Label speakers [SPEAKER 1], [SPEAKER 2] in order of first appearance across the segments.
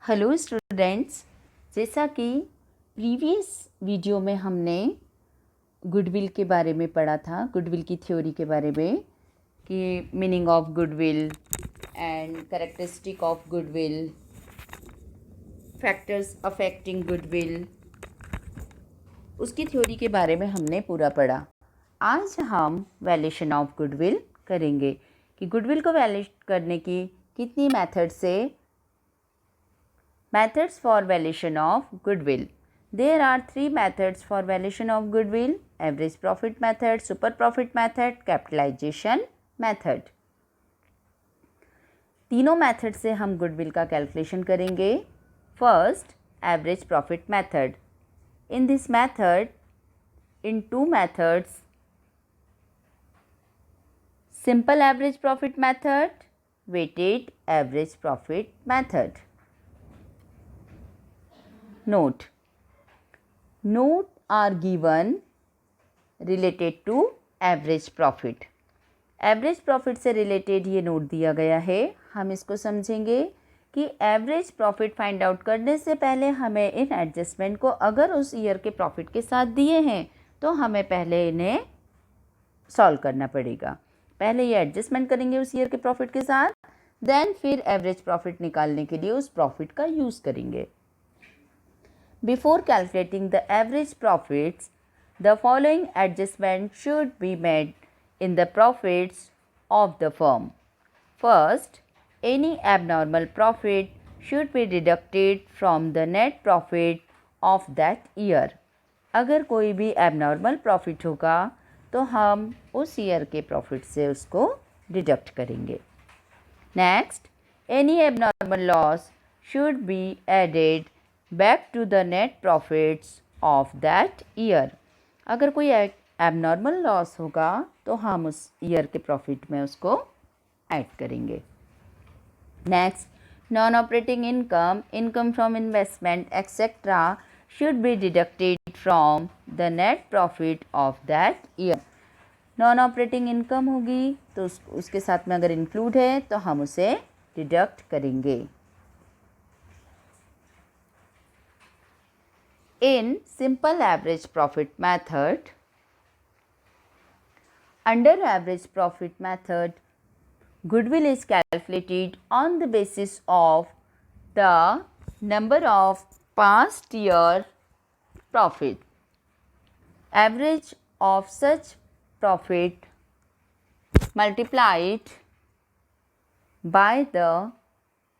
[SPEAKER 1] Hello students, जैसा कि previous video में हमने गुडविल के बारे में पढ़ा था, गुडविल की थ्योरी के बारे में कि meaning of goodwill and characteristic of goodwill, factors affecting goodwill, उसकी थ्योरी के बारे में हमने पूरा पढ़ा। आज हम वैल्यूएशन ऑफ गुडविल करेंगे कि गुडविल को वैल्यूएट करने की कितनी मेथड से Methods for valuation of goodwill. There are three methods for valuation of goodwill: average profit method, super profit method, capitalization method. तीनों मेथड से हम गुडविल का कैलकुलेशन करेंगे. First, average profit method. In this method, in two methods, simple average profit method, weighted average profit method. Note are given related to average profit. Average profit से related ये note दिया गया है. हम इसको समझेंगे कि एवरेज प्रॉफिट फाइंड आउट करने से पहले हमें इन एडजस्टमेंट को अगर उस ईयर के प्रॉफिट के साथ दिए हैं तो हमें पहले इन्हें सॉल्व करना पड़ेगा. पहले ये एडजस्टमेंट करेंगे उस ईयर के प्रॉफिट के साथ, देन फिर एवरेज प्रॉफिट निकालने के लिए उस प्रॉफिट का यूज़ करेंगे. Before calculating the average profits, the following adjustment should be made in the profits of the firm. First, any abnormal profit should be deducted from the net profit of that year. अगर कोई भी abnormal profit होगा तो हम उस year के profit से उसको डिडक्ट करेंगे. Next, any abnormal loss should be added back to the net profits of that year. अगर कोई abnormal loss होगा तो हम उस ईयर के प्रॉफिट में उसको ऐड करेंगे. Next, non-operating income, income from investment, etc. should be deducted from the net profit of that year. non-operating income होगी तो उसके साथ में अगर इंक्लूड है तो हम उसे डिडक्ट करेंगे. In simple average profit method, under average profit method, goodwill is calculated on the basis of the number of past year profit. Average of such profit multiplied by the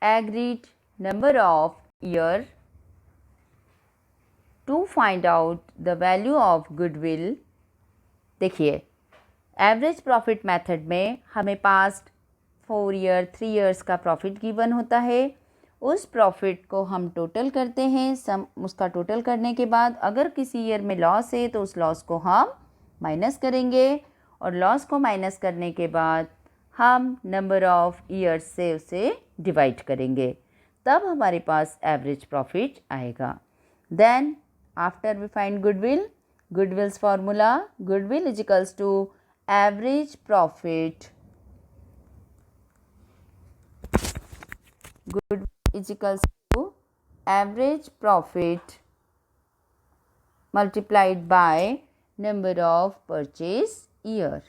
[SPEAKER 1] agreed number of year to find out the value of goodwill. देखिए, average profit method में हमें past 4 year 3 years का profit given होता है. उस profit को हम total करते हैं. उसका टोटल करने के बाद अगर किसी ईयर में लॉस है तो उस लॉस को हम माइनस करेंगे और लॉस को माइनस करने के बाद हम नंबर ऑफ ईयर्स से उसे डिवाइड करेंगे. तब हमारे पास एवरेज प्रॉफिट आएगा. Then after we find goodwill's formula, goodwill is equals to average profit, goodwill is equals to average profit multiplied by number of purchase year.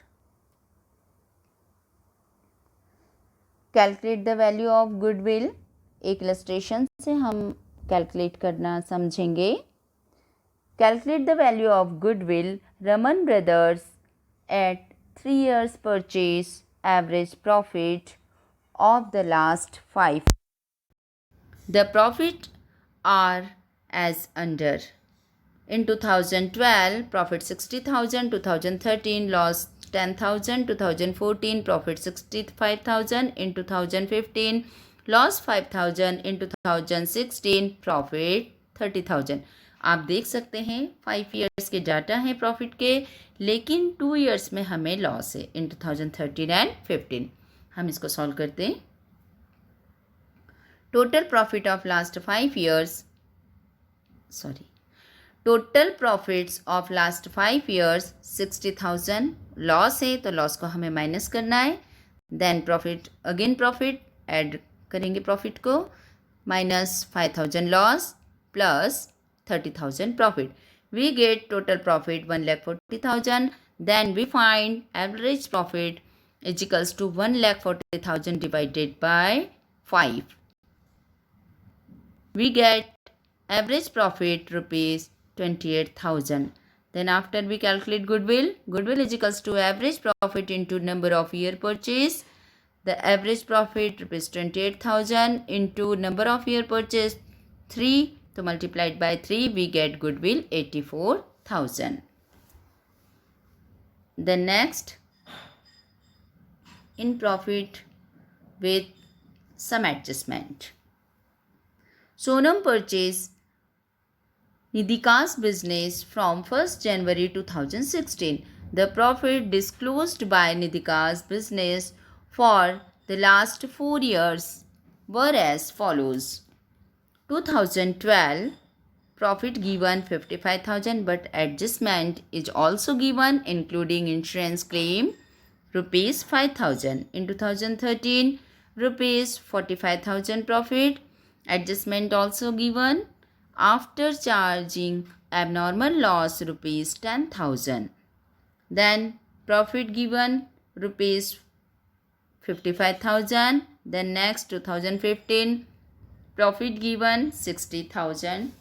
[SPEAKER 1] Calculate the value of goodwill. एक illustration से हम calculate करना समझेंगे. Calculate the value of goodwill. Raman Brothers at 3 years purchase average profit of the last 5. The profit are as under. In 2012, profit 60,000, 2013 loss 10,000, 2014 profit 65,000, in 2015 loss 5,000, in 2016 profit 30,000. आप देख सकते हैं 5 years के data हैं profit के, लेकिन 2 years में हमें लॉस है इन 2013 एंड 15. हम इसको सॉल्व करते हैं. Total profit of last 5 years, total profits of last 5 years 60,000. Loss है तो लॉस को हमें माइनस करना है. Then profit, again profit, add करेंगे प्रॉफिट को. minus 5,000 loss plus 30,000 profit. We get total profit 1,40,000. Then we find average profit is equals to 1,40,000 divided by 5. We get average profit rupees 28,000. Then after we calculate goodwill, goodwill is equals to average profit into number of year purchase. The average profit rupees 28,000 into number of year purchase 3. So multiplied by 3 we get goodwill 84,000. Then next, in profit with some adjustment. Sonam purchased Nidika's business from 1st January 2016. The profit disclosed by Nidika's business for the last 4 years were as follows. 2012 profit given 55,000 but adjustment is also given including insurance claim rupees 5,000. In 2013 rupees 45,000 profit, adjustment also given after charging abnormal loss rupees 10,000. Then profit given rupees 55,000. Then next 2015 profit given 60,000.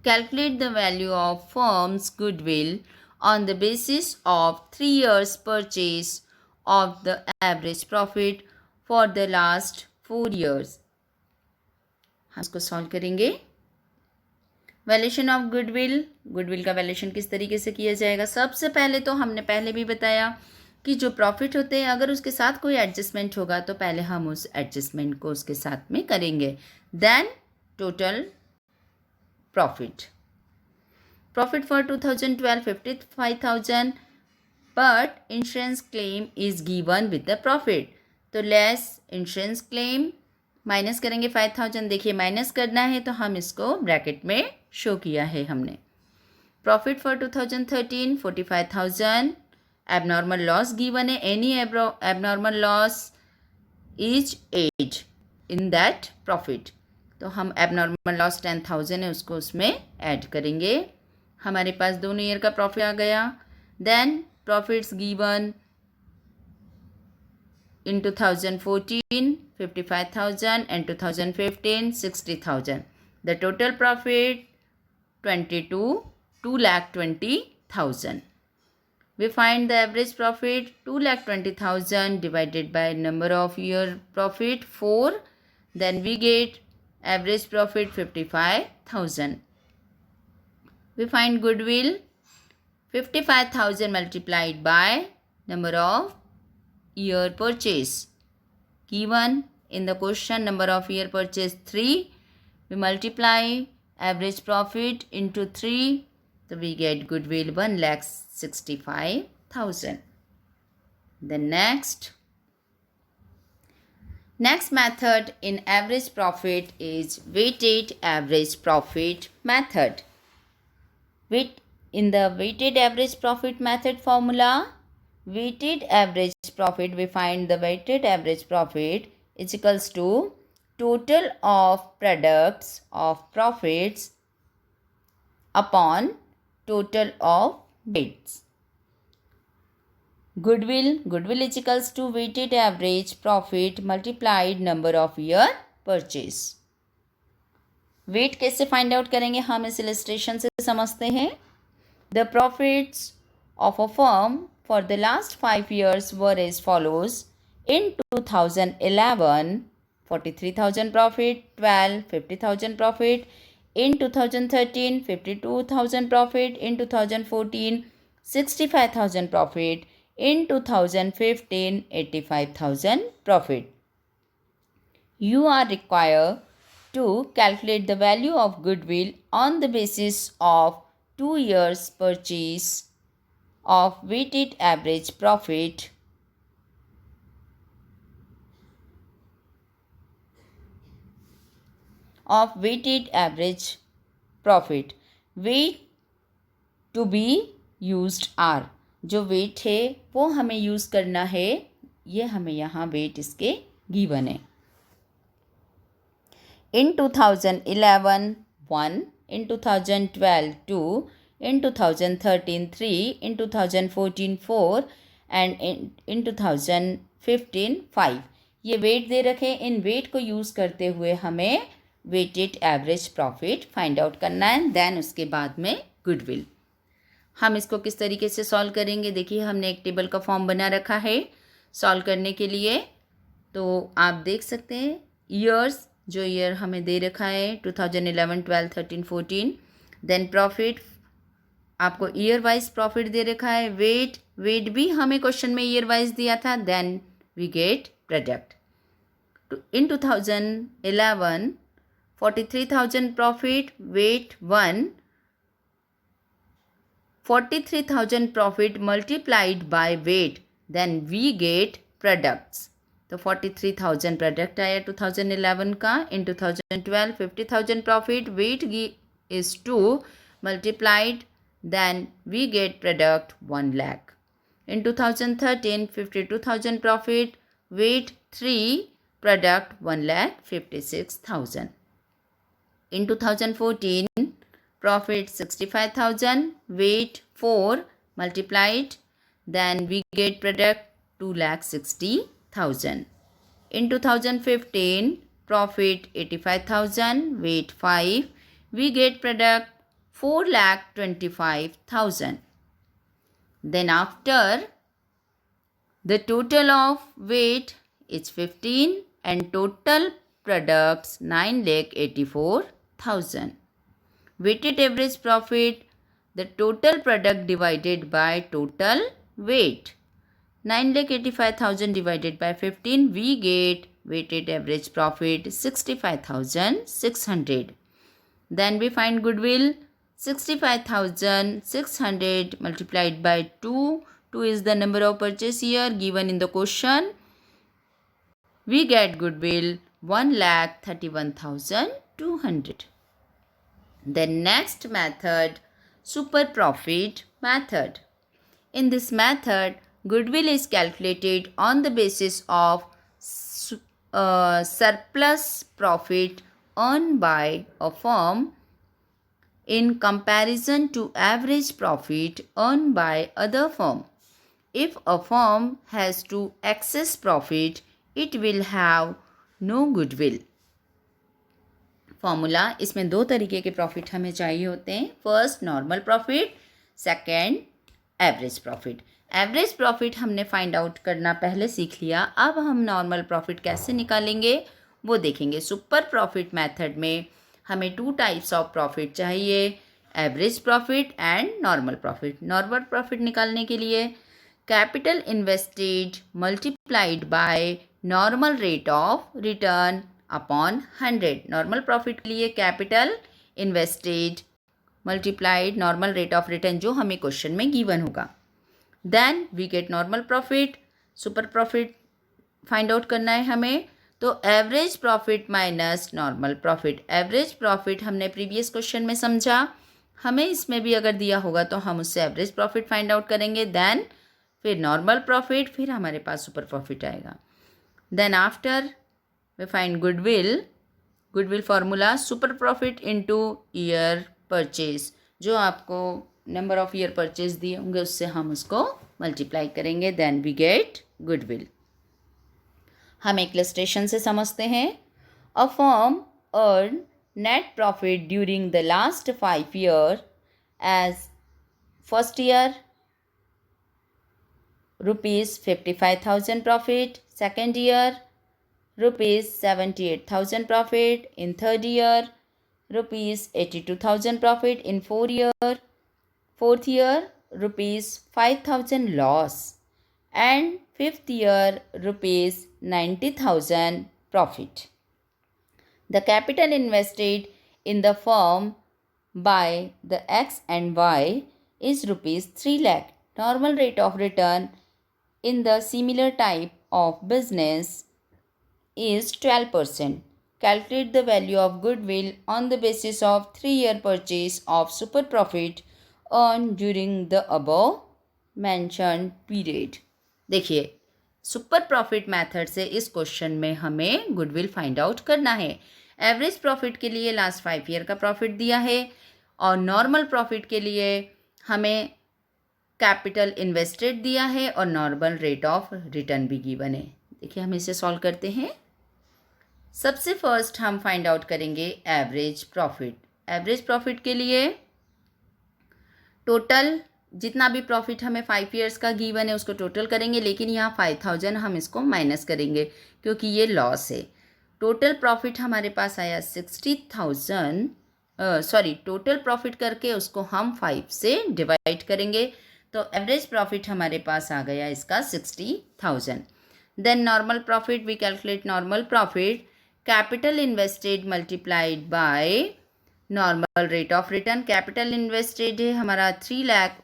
[SPEAKER 1] Calculate the value of firm's goodwill on the basis of 3 years purchase of the average profit for the last 4 years. हम इसको solve करेंगे. Valuation of goodwill, goodwill का valuation किस तरीके से किया जाएगा. सबसे पहले तो हमने पहले भी बताया कि जो प्रॉफिट होते हैं अगर उसके साथ कोई एडजस्टमेंट होगा तो पहले हम उस एडजस्टमेंट को उसके साथ में करेंगे. Then total profit for 2012 55,000 but insurance claim is given with the profit. तो less insurance claim माइनस करेंगे 5,000. देखिए माइनस करना है तो हम इसको ब्रैकेट में शो किया है हमने. Profit for 2013 45,000. Abnormal loss given है. Any abnormal loss is as in that profit. तो हम एबनॉर्मल लॉस 10,000 है उसको उसमें ऐड करेंगे. हमारे पास दोनों ईयर का प्रॉफिट आ गया. Then profits given in 2014 55,000 and 2015 60,000. The total profit 2,20,000. We find the average profit 2,20,000 divided by number of year profit 4. Then we get average profit 55,000. We find goodwill 55,000 multiplied by number of year purchase given in the question. Number of year purchase 3. We multiply average profit into 3. So we get goodwill 1,65,000. The next method in average profit is weighted average profit method. In the weighted average profit method formula, weighted average profit, we find the weighted average profit is equals to total of products of profits upon total of weights. Goodwill is equals to weighted average profit multiplied number of year purchase. Weight कैसे find out करेंगे हम इस illustration से समझते हैं. The profits of a firm for the last 5 years were as follows. In 2011 43,000 profit, 12 50,000 profit. In 2013 52,000 profit. In 2014 65,000 profit. In 2015 85,000 profit. You are required to calculate the value of goodwill on the basis of 2 years purchase of weighted average profit weight to be used are. जो wait है वो हमें use करना है. ये हमें यहाँ wait इसके गिवन है. In 2011, 1. In 2012, 2. In 2013, 3. In 2014, 4. And in 2015, 5. ये वेट दे रखे हैं. इन वेट को यूज़ करते हुए हमें weighted average profit find out करना है. देन उसके बाद में गुडविल. हम इसको किस तरीके से सॉल्व करेंगे? देखिए, हमने एक टेबल का फॉर्म बना रखा है सॉल्व करने के लिए. तो आप देख सकते हैं ईयर्स, जो ईयर हमें दे रखा है 2011, 12, 13, 14. देन प्रॉफिट, आपको ईयर वाइज प्रॉफिट दे रखा है. वेट भी हमें क्वेश्चन में ईयर वाइज दिया था. Then we get product. In 2011, 43,000 profit, weight 1. 43,000 profit multiplied by weight, then we get products. तो 43,000 प्रोडक्ट आया 2011 का. In 2012, 50,000 profit, weight is 2 multiplied, then we get product 1 lakh. In 2013, 52,000 profit, weight 3, product 1,56,000. In 2014, profit 65,000, weight 4 multiplied, then we get product 2,60,000. In 2015, profit 85,000, weight 5, we get product 4,25,000. Then after, the total of weight is 15 and total products 9,84,000. Weighted average profit, the total product divided by total weight. 9,85,000 divided by 15, we get weighted average profit 65,600. Then we find goodwill. 65,600 multiplied by 2. 2 is the number of purchase year given in the question. We get goodwill 1,31,200. The next method, super profit method. In this method, goodwill is calculated on the basis of surplus profit earned by a firm in comparison to average profit earned by other firm. If a firm has to excess profit, it will have no goodwill. Formula, इसमें 2 तरीके के profit हमें चाहिए होते हैं. First normal profit, second average profit. Average profit हमने find out करना पहले सीख लिया. अब हम नॉर्मल प्रॉफिट कैसे निकालेंगे वो देखेंगे. सुपर प्रॉफिट मेथड में हमें 2 टाइप्स ऑफ प्रॉफिट चाहिए, average profit and normal profit. Normal profit निकालने के लिए capital invested multiplied by normal rate of return upon 100. Normal profit के लिए capital invested multiplied normal rate of return जो हमें क्वेश्चन में गिवन होगा. Then we get normal profit. Super profit find out करना है हमें, तो average profit minus normal profit. Average profit हमने प्रीवियस क्वेश्चन में समझा, हमें इसमें भी अगर दिया होगा तो हम उससे एवरेज प्रॉफिट फाइंड आउट करेंगे. देन फिर नॉर्मल प्रॉफिट, फिर हमारे पास सुपर प्रॉफिट आएगा. Then after we find goodwill formula, super profit into year purchase. जो आपको नंबर ऑफ ईयर परचेज दिए होंगे उससे हम उसको मल्टीप्लाई करेंगे. Then we get goodwill. हम एक इलस्ट्रेशन से समझते हैं. A firm earn net profit during the last 5 years as first year ₹55,000 profit, second year ₹78,000 profit, in third year ₹82,000 profit, in fourth year ₹5,000 loss, and fifth year ₹90,000 profit. The capital invested in the firm by the X and Y is ₹3 lakh. Normal rate of return in the similar type of business is 12%. Calculate the value of goodwill on the basis of 3-year purchase of super profit earned during the above mentioned period. देखिए, super profit method से इस question में हमें goodwill find out करना है. Average profit के लिए last 5 year का प्रॉफिट दिया है और नॉर्मल प्रॉफिट के लिए हमें कैपिटल इन्वेस्टेड दिया है और नॉर्मल रेट ऑफ रिटर्न भी गिवन है। देखिए हम इसे सॉल्व करते हैं। सबसे फर्स्ट हम फाइंड आउट करेंगे एवरेज प्रॉफिट। एवरेज प्रॉफिट के लिए टोटल जितना भी प्रॉफिट हमें 5 ईयर्स का गिवन है उसको टोटल करेंगे, लेकिन यहाँ 5000 हम इसको माइनस करेंगे क्योंकि ये लॉस है। टोटल प्रॉफिट हमारे पास आया 60,000, टोटल प्रॉफिट करके उसको हम 5 से डिवाइड करेंगे तो एवरेज प्रॉफिट हमारे पास आ गया इसका 60,000। Then normal profit, we calculate normal profit, capital invested multiplied by normal rate of return. Capital invested है हमारा 3 लाख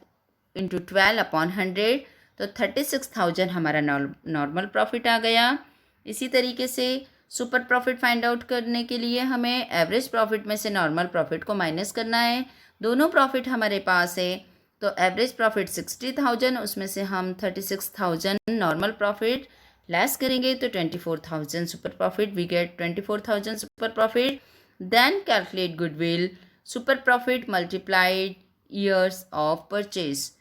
[SPEAKER 1] इंटू 12/100 तो 36,000 हमारा नॉर्मल प्रॉफिट आ गया। इसी तरीके से सुपर प्रॉफिट फाइंड आउट करने के लिए हमें एवरेज प्रॉफिट में से नॉर्मल प्रॉफिट को माइनस करना है। दोनों प्रॉफिट हमारे पास है तो एवरेज प्रॉफिट 60,000, उसमें से हम 36,000 नॉर्मल प्रॉफिट लेस करेंगे तो 24,000 super profit, we get 24,000 super profit. Then calculate goodwill, super profit multiplied years of purchase,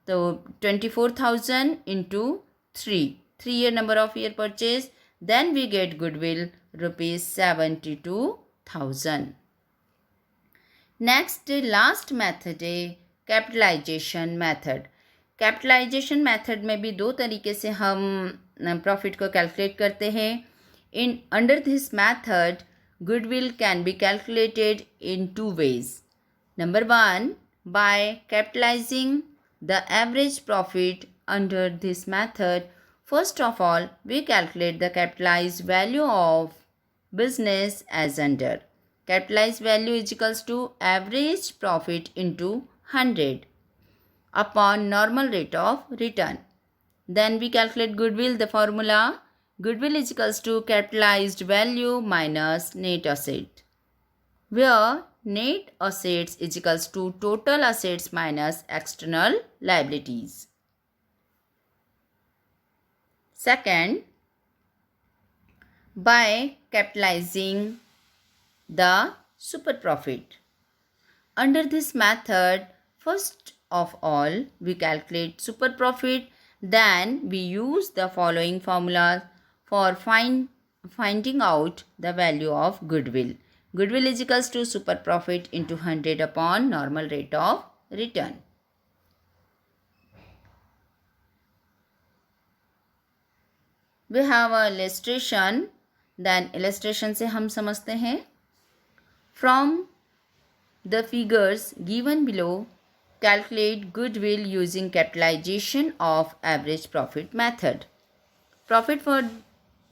[SPEAKER 1] तो 24,000 into 3 year number of year purchase, then we get goodwill rupees 72,000. Next last method है capitalisation method. Capitalisation method में भी दो तरीके से हम profit को calculate करते हैं। In under this method goodwill can be calculated in 2 ways. Number 1, by capitalizing the average profit under this method. First of all, we calculate the capitalized value of business as under. Capitalized value is equals to average profit into 100 upon normal rate of return. Then we calculate goodwill. The formula, goodwill is equals to capitalized value minus net asset, where net assets is equals to total assets minus external liabilities. Second, by capitalizing the super profit. Under this method, first of all, we calculate super profit, then we use the following formulas for finding out the value of goodwill. Goodwill is equals to super profit into 100 upon normal rate of return. We have a illustration, then illustration से हम समझते हैं। From the figures given below, calculate goodwill using capitalization of average profit method. Profit for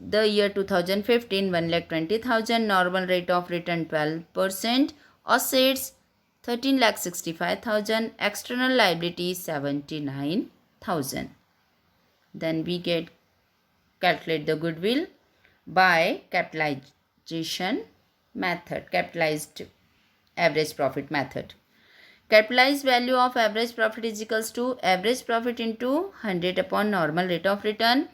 [SPEAKER 1] the year 2015, 1,20,000, normal rate of return 12%, assets 13,65,000, external liabilities 79,000. Then we calculate the goodwill by capitalization method, capitalized average profit method. Capitalized value of average profit is equals to average profit into 100 upon normal rate of return.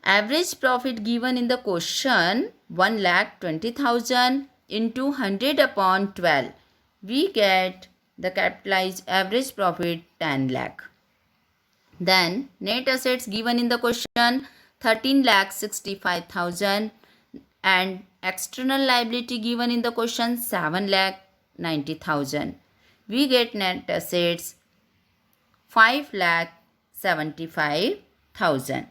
[SPEAKER 1] Average profit given in the question 1,20,000 into 100 upon 12. We get the capitalized average profit 10 lakh. Then net assets given in the question 13,65,000 and external liability given in the question 7,90,000. We get net assets 5,75,000.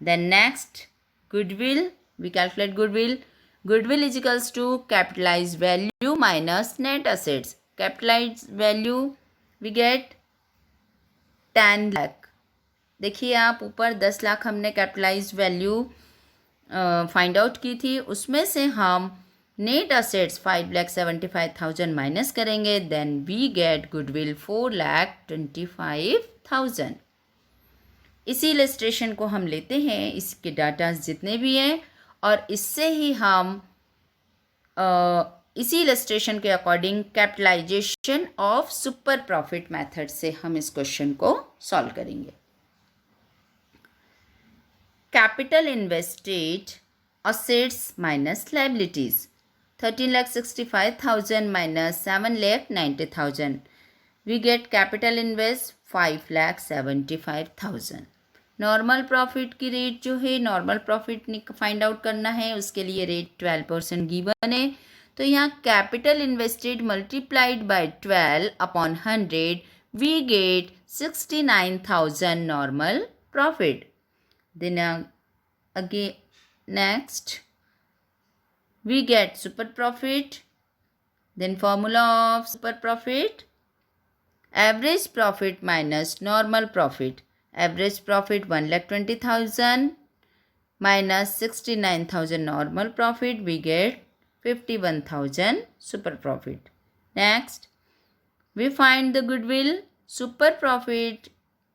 [SPEAKER 1] Then next, goodwill, we calculate goodwill. Goodwill is equals to capitalized value minus net assets. Capitalized value we get 10 lakh. देखिए आप ऊपर 10 लाख हमने capitalised value find out की थी, उसमें से हम net assets 5,75,000 minus करेंगे, देन वी गेट गुडविल 4,25,000। इसी इलस्ट्रेशन को हम लेते हैं, इसके डाटा जितने भी हैं और इससे ही हम इसी इलस्ट्रेशन के according capitalization of super profit method से हम इस क्वेश्चन को सॉल्व करेंगे। Capital invested assets minus liabilities. 13,65,000 minus 7,90,000. We get capital invest 5,75,000. Normal profit की रेट जो है, नॉर्मल प्रॉफिट फाइंड आउट करना है, उसके लिए रेट 12% गिवन है. तो यहाँ capital invested multiplied by 12 upon 100 we get 69,000 normal profit. Then again next we get super profit. Then formula of super profit: average profit minus normal profit. Average profit 1,20,000 minus 69,000 normal profit, we get 51,000 super profit. Next we find the goodwill. Super profit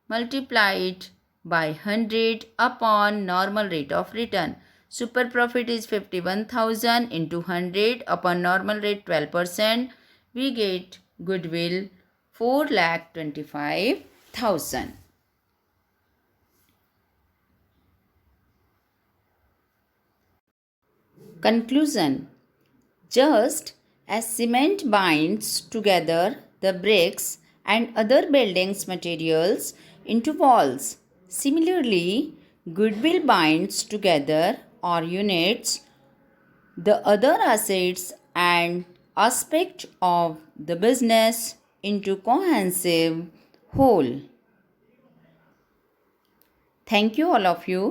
[SPEAKER 1] multiplied by 100 upon normal rate of return. Super profit is 51,000 into 100 upon normal rate 12%. We get goodwill 4,25,000. Conclusion: just as cement binds together the bricks and other buildings materials into walls, similarly, goodwill binds together or units the other assets and aspects of the business into cohesive whole. Thank you all of you.